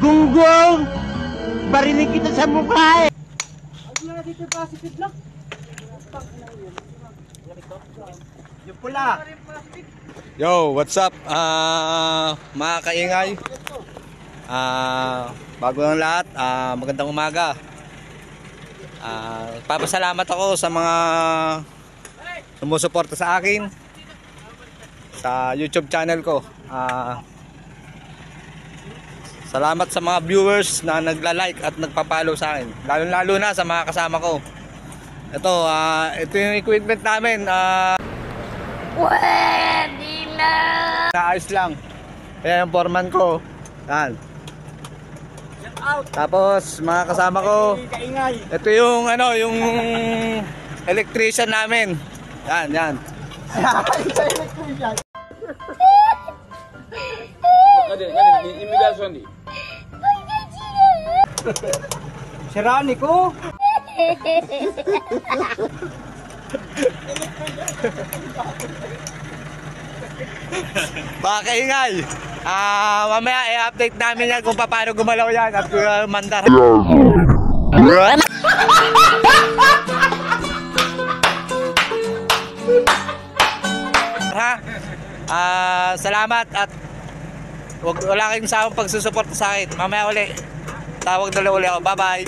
Gunggong! Barinig kita sa mukha eh! Yung pula! Yo, what's up? Mga kaingay. Bago ng lahat, magandang umaga. Papasalamat ako sa mga sumusuporta sa akin sa YouTube channel ko. Salamat sa mga viewers na nagla-like at nagpa-follow sa akin. Lalo na sa mga kasama ko. Ito yung equipment namin. Pwede na! Naayos lang. Kaya yung foreman ko. Yan. Tapos mga kasama ko. Ito yung yung electrician namin. Yan. Imigrasyon di. Sirani ko! Mga kaingay, mamaya i-update namin yan kung paano gumalaw yan at mandar. Salamat at wala kayong sawang pagsusuporta sa akin. Mamaya uli, tawag na uli ako. Bye bye.